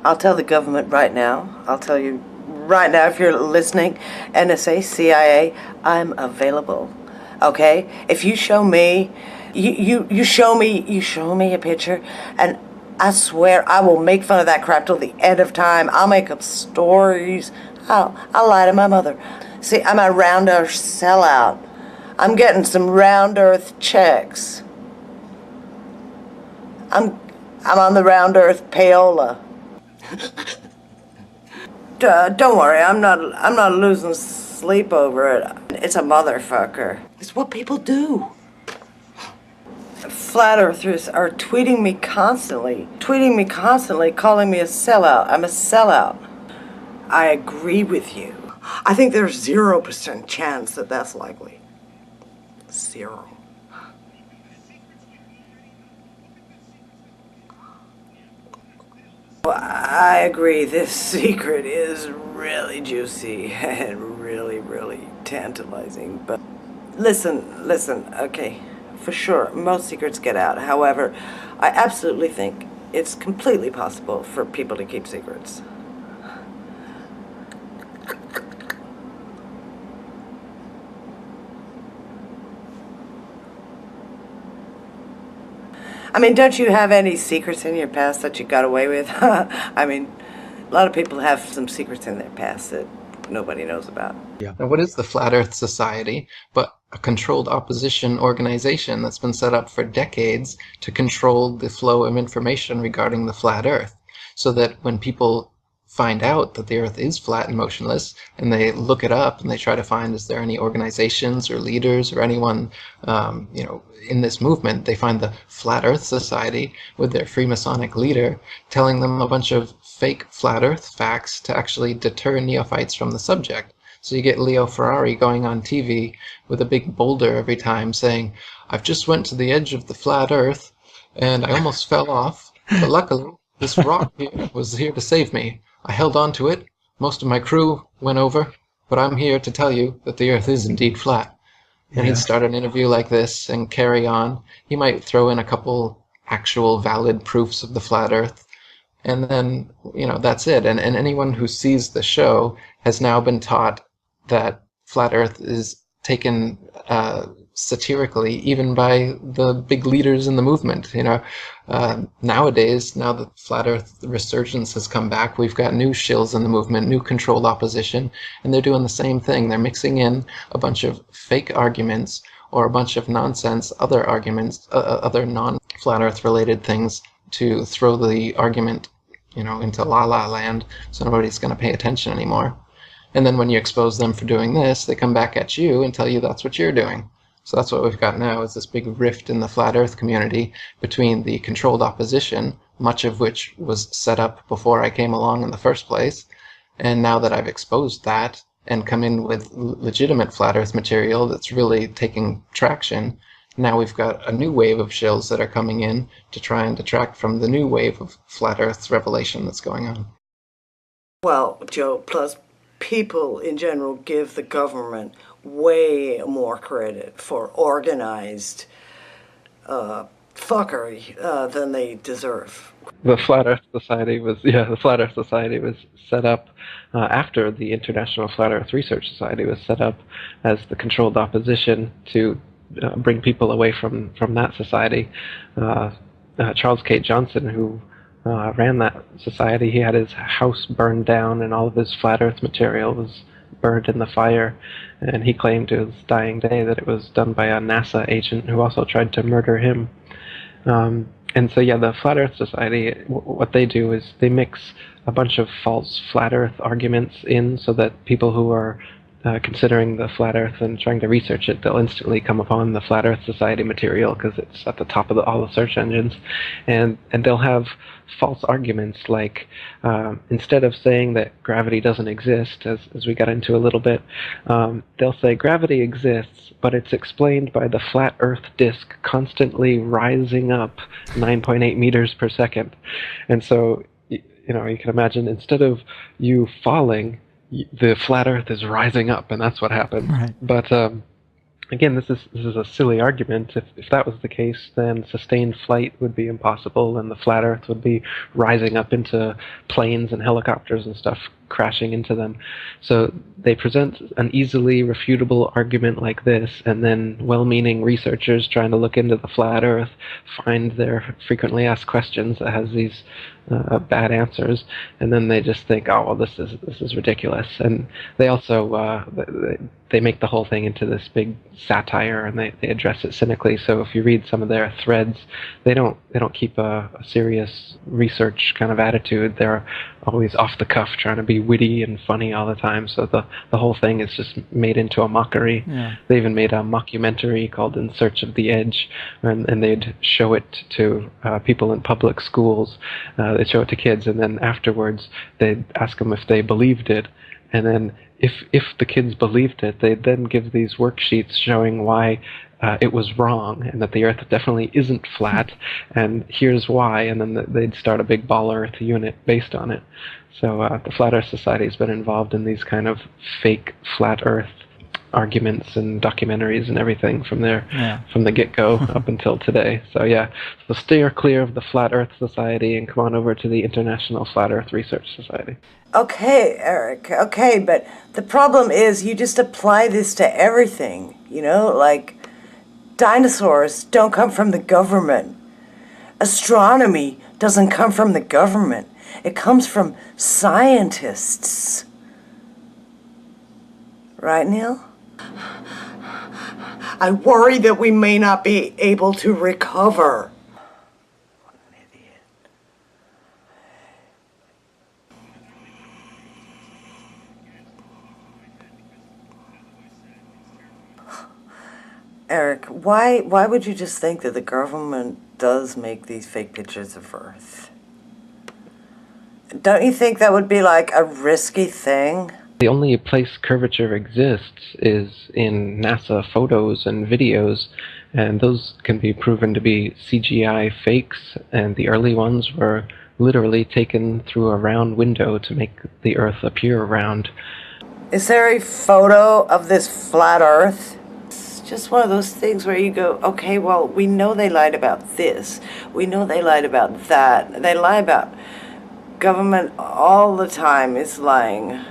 I'll tell the government right now. I'll tell you right now if you're listening, NSA, CIA, I'm available. Okay? If you show me, you show me a picture, and I swear I will make fun of that crap till the end of time. I'll make up stories. I'll lie to my mother. See, I'm a round earth sellout. I'm getting some round earth checks. I'm on the round earth payola. Don't worry, I'm not losing sleep over it. It's a motherfucker. It's what people do. Flat earthers are tweeting me constantly, calling me a sellout. I'm a sellout. I agree with you. I think there's 0% chance that that's likely. 0. Well, I agree, this secret is really juicy and really, really tantalizing. But listen, okay, for sure, most secrets get out. However, I absolutely think it's completely possible for people to keep secrets. I mean, don't you have any secrets in your past that you got away with? I mean, a lot of people have some secrets in their past that nobody knows about. Yeah. Now, what is the Flat Earth Society but a controlled opposition organization that's been set up for decades to control the flow of information regarding the flat Earth, so that when people find out that the Earth is flat and motionless, and they look it up and they try to find, is there any organizations or leaders or anyone, in this movement, they find the Flat Earth Society with their Freemasonic leader telling them a bunch of fake flat Earth facts to actually deter neophytes from the subject. So you get Leo Ferrari going on TV with a big boulder every time saying, "I've just went to the edge of the flat Earth and I almost fell off, but luckily this rock here was here to save me. I held on to it. Most of my crew went over, but I'm here to tell you that the Earth is indeed flat." And he'd start an interview like this and carry on. He might throw in a couple actual valid proofs of the flat Earth, and then, that's it. And anyone who sees the show has now been taught that flat Earth is taken satirically, even by the big leaders in the movement. Nowadays, now that flat Earth resurgence has come back, we've got new shills in the movement, new controlled opposition, and they're doing the same thing. They're mixing in a bunch of fake arguments or a bunch of nonsense, other arguments, other non-flat Earth related things to throw the argument, into la-la land, so nobody's going to pay attention anymore. And then when you expose them for doing this, they come back at you and tell you that's what you're doing. So that's what we've got now, is this big rift in the flat Earth community between the controlled opposition, much of which was set up before I came along in the first place, and now that I've exposed that and come in with legitimate flat Earth material that's really taking traction, now we've got a new wave of shills that are coming in to try and detract from the new wave of flat Earth revelation that's going on. Well, Joe, plus people in general give the government way more credit for organized fuckery than they deserve. The Flat Earth Society was set up after the International Flat Earth Research Society was set up as the controlled opposition to bring people away from that society. Charles K. Johnson, who ran that society, he had his house burned down and all of his flat Earth material was burned in the fire, and he claimed to his dying day that it was done by a NASA agent who also tried to murder him. And so, the Flat Earth Society, what they do is they mix a bunch of false flat Earth arguments in so that people who are considering the flat Earth and trying to research it, they'll instantly come upon the Flat Earth Society material because it's at the top of all the search engines, and they'll have false arguments like, instead of saying that gravity doesn't exist, as we got into a little bit, they'll say gravity exists, but it's explained by the flat Earth disk constantly rising up 9.8 meters per second. And so, you can imagine, instead of you falling, the flat Earth is rising up, and that's what happened. Right. But Again, this is a silly argument. If that was the case, then sustained flight would be impossible, and the flat Earth would be rising up into planes and helicopters and stuff crashing into them. So they present an easily refutable argument like this, and then well-meaning researchers trying to look into the flat Earth find their frequently asked questions that has these bad answers, and then they just think, oh well, this is ridiculous. And they also they make the whole thing into this big satire, and they address it cynically. So if you read some of their threads, they don't keep a serious research kind of attitude. They're always off the cuff, trying to be witty and funny all the time. So the whole thing is just made into a mockery. Yeah. They even made a mockumentary called In Search of the Edge, and they'd show it to people in public schools. They'd show it to kids, and then afterwards they'd ask them if they believed it. And then if the kids believed it, they'd then give these worksheets showing why it was wrong, and that the Earth definitely isn't flat, and here's why, and then they'd start a big ball Earth unit based on it. So the Flat Earth Society has been involved in these kind of fake flat Earth arguments and documentaries and everything from the get-go up until today. So yeah, so steer clear of the Flat Earth Society and come on over to the International Flat Earth Research Society. Okay, Eric, okay, but the problem is you just apply this to everything, like dinosaurs don't come from the government. Astronomy doesn't come from the government. It comes from scientists. Right, Neil? I worry that we may not be able to recover. What an idiot. Eric, why would you just think that the government does make these fake pictures of Earth? Don't you think that would be like a risky thing? The only place curvature exists is in NASA photos and videos, and those can be proven to be CGI fakes, and the early ones were literally taken through a round window to make the Earth appear round. Is there a photo of this flat Earth? It's just one of those things where you go, okay, well, we know they lied about this. We know they lied about that. They lie about government all the time is lying.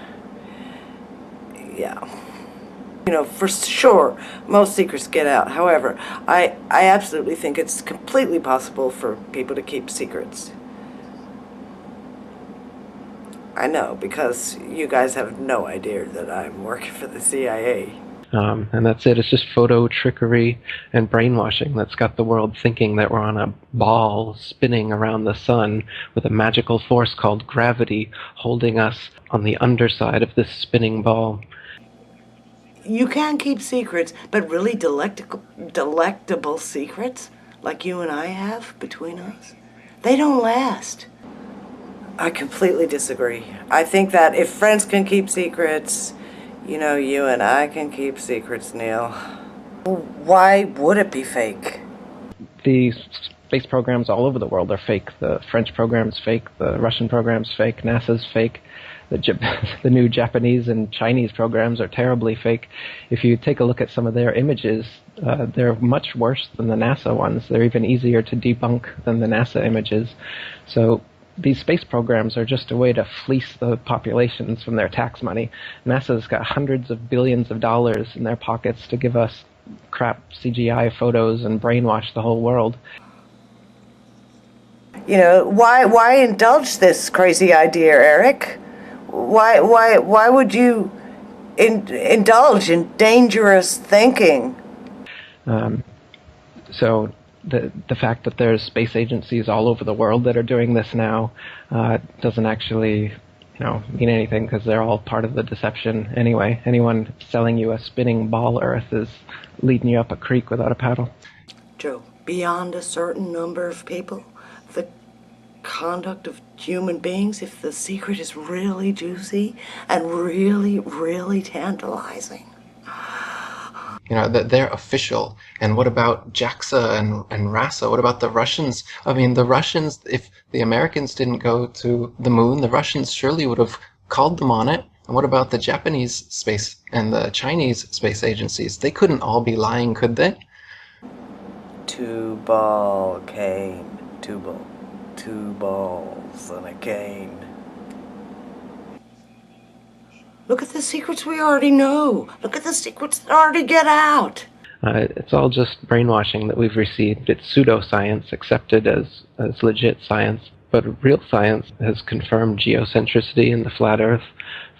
Yeah. For sure, most secrets get out. However, I absolutely think it's completely possible for people to keep secrets. I know, because you guys have no idea that I'm working for the CIA. And that's it. It's just photo trickery and brainwashing that's got the world thinking that we're on a ball spinning around the sun with a magical force called gravity holding us on the underside of this spinning ball. You can keep secrets, but really delectable secrets, like you and I have between us, they don't last. I completely disagree. I think that if friends can keep secrets, you and I can keep secrets, Neil. Why would it be fake? The space programs all over the world are fake. The French program's fake, the Russian program's fake, NASA's fake. The new Japanese and Chinese programs are terribly fake. If you take a look at some of their images, they're much worse than the NASA ones. They're even easier to debunk than the NASA images. So these space programs are just a way to fleece the populations from their tax money. NASA's got hundreds of billions of dollars in their pockets to give us crap CGI photos and brainwash the whole world. Why indulge this crazy idea, Eric? Why would you indulge in dangerous thinking? So the fact that there's space agencies all over the world that are doing this now doesn't actually mean anything, because they're all part of the deception anyway. Anyone selling you a spinning ball Earth is leading you up a creek without a paddle. Joe, beyond a certain number of people, the conduct of human beings, if the secret is really juicy and really, really tantalizing. That they're official. And what about JAXA and RASA? What about the Russians? I mean, the Russians, if the Americans didn't go to the moon, the Russians surely would have called them on it. And what about the Japanese space and the Chinese space agencies? They couldn't all be lying, could they? Two-ball cane. Two balls and a cane. Look at the secrets we already know. Look at the secrets that already get out. It's all just brainwashing that we've received. It's pseudoscience accepted as legit science. But real science has confirmed geocentricity in the flat Earth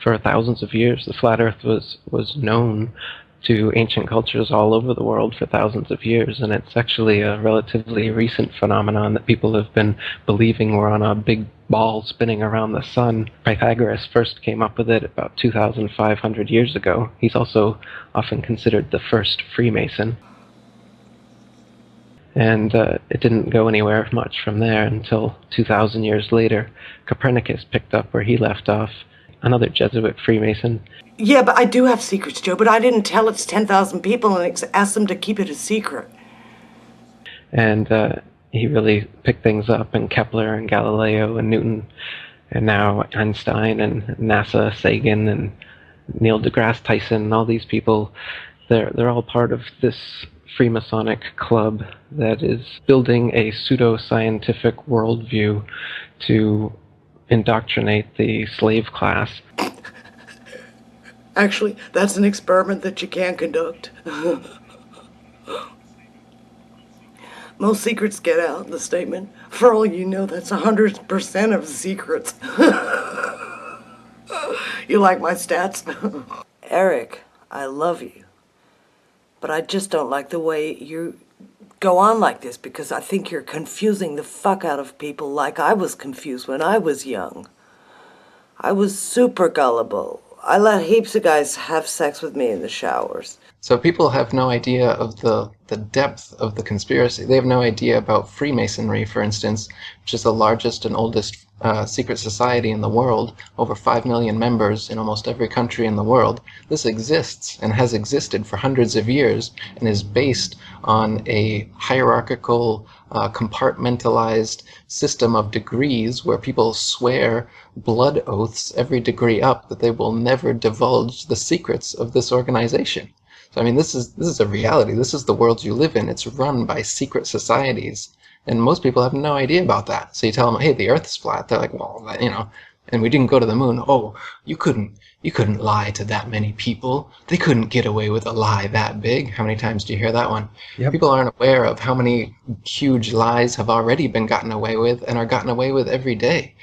for thousands of years. The flat Earth was known to ancient cultures all over the world for thousands of years, and it's actually a relatively recent phenomenon that people have been believing we're on a big ball spinning around the sun. Pythagoras first came up with it about 2,500 years ago. He's also often considered the first Freemason. And it didn't go anywhere much from there until 2,000 years later. Copernicus picked up where he left off, another Jesuit Freemason. Yeah, but I do have secrets, Joe, but I didn't tell it to 10,000 people and ask them to keep it a secret. And he really picked things up, and Kepler and Galileo and Newton, and now Einstein and NASA, Sagan and Neil De Grasse Tyson, and all these people, they're all part of this Freemasonic club that is building a pseudoscientific worldview to indoctrinate the slave class. Actually, that's an experiment that you can't conduct. Most secrets get out in the statement. For all you know, that's 100% of secrets. You like my stats? Eric, I love you. But I just don't like the way you go on like this, because I think you're confusing the fuck out of people like I was confused when I was young. I was super gullible. I let heaps of guys have sex with me in the showers. So people have no idea of the depth of the conspiracy. They have no idea about Freemasonry, for instance, which is the largest and oldest secret society in the world, over 5 million members in almost every country in the world. This exists and has existed for hundreds of years and is based on a hierarchical, compartmentalized system of degrees where people swear blood oaths every degree up that they will never divulge the secrets of this organization. So I mean, this is a reality. This is the world you live in. It's run by secret societies. And most people have no idea about that. So you tell them, hey, the Earth's flat. They're like, well, you know, and we didn't go to the moon. Oh, you couldn't lie to that many people. They couldn't get away with a lie that big. How many times do you hear that one? Yep. People aren't aware of how many huge lies have already been gotten away with and are gotten away with every day.